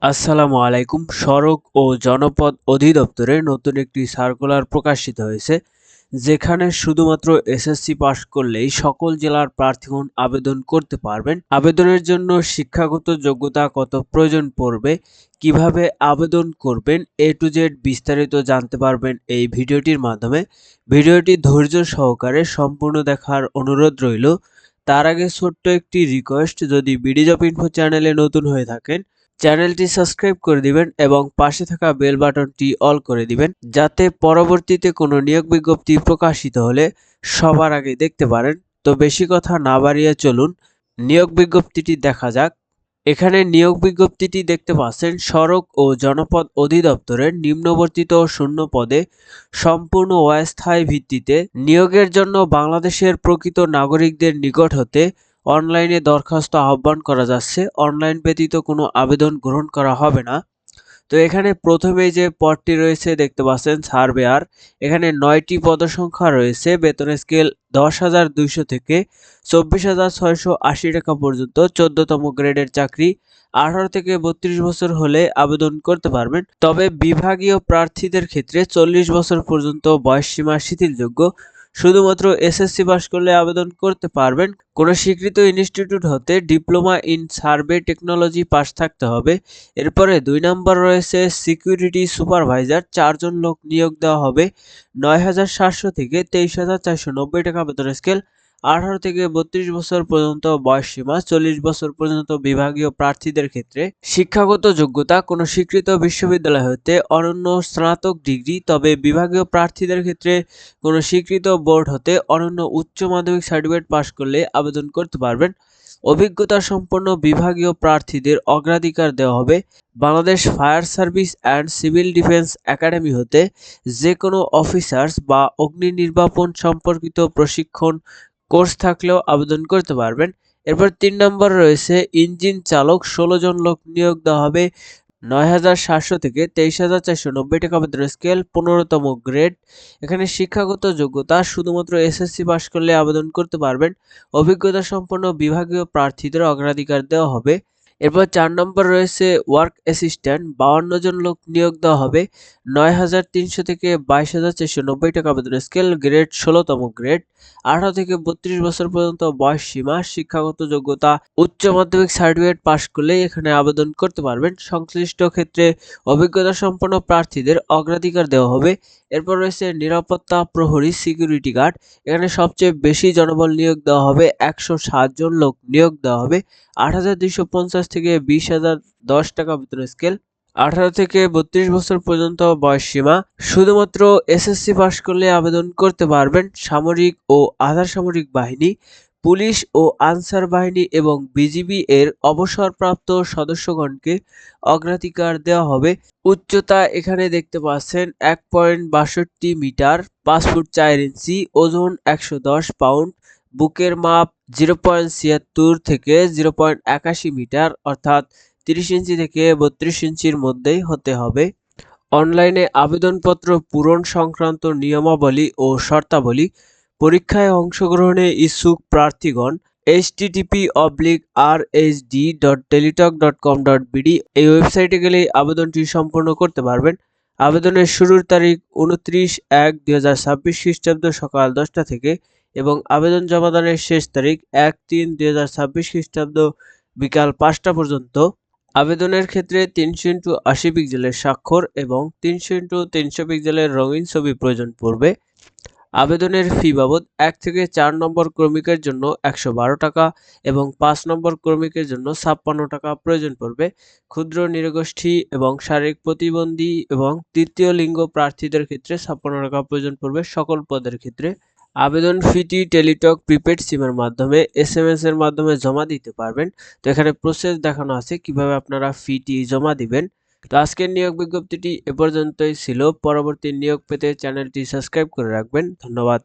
আসসালামু আলাইকুম। সড়ক ও জনপথ অধিদপ্তরে নতুন একটি সার্কুলার প্রকাশিত হয়েছে, যেখানে শুধুমাত্র এসএসসি পাস করলেই সকল জেলার প্রার্থীগণ আবেদন করতে পারবেন। আবেদনের জন্য শিক্ষাগত যোগ্যতা কত প্রয়োজন পড়বে, কিভাবে আবেদন করবেন, এ টু জেড বিস্তারিত জানতে পারবেন এই ভিডিওটির মাধ্যমে। ভিডিওটি ধৈর্য সহকারে সম্পূর্ণ দেখার অনুরোধ রইল। তার আগে ছোট্ট একটি রিকোয়েস্ট, যদি বিডি জব ইনফো চ্যানেলে নতুন হয়ে থাকেন, চ্যানেলটি সাবস্ক্রাইব করে দিবেন এবং পাশে থাকা বেল বাটনটি অল করে দিবেন, যাতে পরবর্তীতে কোনো নিয়োগ বিজ্ঞপ্তি প্রকাশিত হলে সবার আগে দেখতে পারেন। তো বেশি কথা না বাড়িয়ে চলুন নিয়োগ বিজ্ঞপ্তিটি দেখা যাক। এখানে নিয়োগ বিজ্ঞপ্তিটি দেখতে পাচ্ছেন, সড়ক ও জনপথ অধিদপ্তরের নিম্নবর্তিত শূন্য পদে সম্পূর্ণ অস্থায়ী ভিত্তিতে নিয়োগের জন্য বাংলাদেশের প্রকৃত নাগরিকদের নিকট হতে অনলাইনে দরখাস্ত আহ্বান করা যাচ্ছে। অনলাইন ব্যতীত কোনো আবেদন গ্রহণ করা হবে না। তো এখানে প্রথমেই যে পদটি রয়েছে দেখতে পাচ্ছেন সার্ভেয়ার। এখানে ৯টি পদসংখ্যা রয়েছে। বেতনের স্কেল ১০,২০০ থেকে ২৪,৬৮০ টাকা পর্যন্ত। ১৪তম গ্রেডের চাকরি। ১৮ থেকে ৩২ বছর হলে আবেদন করতে পারবেন। তবে বিভাগীয় প্রার্থীদের ক্ষেত্রে ৪০ বছর পর্যন্ত বয়সসীমা শিথিলযোগ্য। শুধুমাত্র এসএসসি পাস করলে আবেদন করতে পারবেন। কোনো স্বীকৃত ইনস্টিটিউট হতে diploma in survey technology pass থাকতে হবে। এরপরে ২ নম্বর রয়েছে সিকিউরিটি সুপারভাইজার। ৪ জন লোক নিয়োগ দেওয়া হবে। ৯,৭০০ থেকে ২৩,৪৯০ টাকা বেতনের স্কেল। ১৮ থেকে ৩২ বছর পর্যন্ত বয়সসীমা। ৪০ বছর পর্যন্ত বিভাগীয় প্রার্থীদের ক্ষেত্রে শিক্ষাগত যোগ্যতা কোনো স্বীকৃত বিশ্ববিদ্যালয় হতে অনন্য স্নাতক ডিগ্রি। তবে বিভাগীয় প্রার্থীদের ক্ষেত্রে কোনো স্বীকৃত বোর্ড হতে অনন্য উচ্চ মাধ্যমিক সার্টিফিকেট পাস করলে আবেদন করতে পারবেন। অভিজ্ঞতা সম্পন্ন বিভাগীয় প্রার্থীদের অগ্রাধিকার দেওয়া হবে। Bangladesh fire service and civil defence academy হতে যে কোনো অফিসার্স বা অগ্নি নির্বাপন সম্পর্কিত প্রশিক্ষণ কোর্স থাকলেও আবেদন করতে পারবেন। এরপর ৩ নম্বর রয়েছে ইঞ্জিন চালক। ১৬ জন লোক নিয়োগ দেওয়া হবে। ৯,৭০০ থেকে ২৩,৪৯০ টাকা বেতনের স্কেল। ১৫তম গ্রেড। এখানে শিক্ষাগত যোগ্যতা শুধুমাত্র এসএসসি পাস করলে আবেদন করতে পারবেন। অভিজ্ঞতা সম্পন্ন বিভাগীয় প্রার্থীদের অগ্রাধিকার দেওয়া হবে। এরপর ৪ নম্বর রয়েছে ওয়ার্ক অ্যাসিস্ট্যান্ট। ৫২ জন লোক নিয়োগ দেওয়া হবে। ৯,৩০০ থেকে ২২,৪৯০ টাকা বেতনের স্কেল। গ্রেড ১৬তম গ্রেড। ১৮ থেকে ৩২ বছর পর্যন্ত বয়স সীমা। শিক্ষাগত যোগ্যতা উচ্চ মাধ্যমিক সার্টিফিকেট পাস করলেই এখানে আবেদন করতে পারবেন। সংশ্লিষ্ট ক্ষেত্রে অভিজ্ঞতা সম্পন্ন প্রার্থীদের অগ্রাধিকার দেওয়া হবে। এরপর রয়েছে নিরাপত্তা প্রহরী সিকিউরিটি গার্ড। এখানে সবচেয়ে বেশি জনবল নিয়োগ দেওয়া হবে। ১৬০ জন লোক নিয়োগ দেওয়া হবে। ৮,২৫০ থেকে ২০,০১০ টাকা বেতনের স্কেল। ১৮ থেকে ৩২ বছর পর্যন্ত বয়সসীমা। শুধুমাত্র এসএসসি পাস করলে আবেদন করতে পারবেন। সামরিক ও আধা সামরিক বাহিনী, পুলিশ ও আনসার বাহিনী এবং বিজিবি এর অবসরপ্রাপ্ত সদস্যগণকে অগ্রাধিকার দেওয়া হবে। উচ্চতা এখানে দেখতে পাচ্ছেন ১.৬২ মিটার, ৫ ফুট ৪ ইঞ্চি, ওজন ১১০ পাউন্ড, বুকের মাপ 0.৭৬ থেকে 0.৮১ মিটার অর্থাৎ ৩০ ইঞ্চি থেকে ৩২ ইঞ্চির মধ্যেই হতে হবে। অনলাইনে আবেদনপত্র পূরণ সংক্রান্ত নিয়মাবলী ও শর্তাবলী। পরীক্ষায় অংশগ্রহণে ইচ্ছুক প্রার্থীগণ http://rhd.teletalk.com.bd এই ওয়েবসাইটে গেলে আবেদনটি সম্পন্ন করতে পারবেন। আবেদনের শুরুর তারিখ ২৯/১/২০২৬ খ্রিস্টাব্দ সকাল ১০টা থেকে এবং আবেদন জমাদানের শেষ তারিখ ১/৩/২০২৬ খ্রিস্টাব্দ বিকাল ৫টা পর্যন্ত। আবেদনের ক্ষেত্রে ৩০০x৮০ পিক্সেলের স্বাক্ষর এবং ৩০০x৩০০ পিক্সেলের রঙিন ছবি প্রয়োজন পড়বে। আবেদনের ফি বাবদ ১ থেকে ৪ নম্বর ক্রমিকের জন্য ১১২ টাকা এবং ৫ নম্বর ক্রমিকের জন্য ৫৬ টাকা প্রয়োজন পড়বে। ক্ষুদ্র নৃগোষ্ঠী এবং শারীরিক প্রতিবন্ধী এবং তৃতীয় লিঙ্গ প্রার্থীদের ক্ষেত্রে ৫৬ টাকা প্রয়োজন পড়বে সকল পদের ক্ষেত্রে। আবেদন ফিটি টেলিটক প্রিপেড সিমের মাধ্যমে এসএমএস এর মাধ্যমে জমা দিতে পারবেন। তো এখানে প্রসেস দেখানো আছে কিভাবে আপনারা ফিটি জমা দিবেন। তো আজকের নিয়োগ বিজ্ঞপ্তিটি এ পর্যন্তই ছিল। পরবর্তী নিয়োগ পেতে চ্যানেলটি সাবস্ক্রাইব করে রাখবেন। ধন্যবাদ।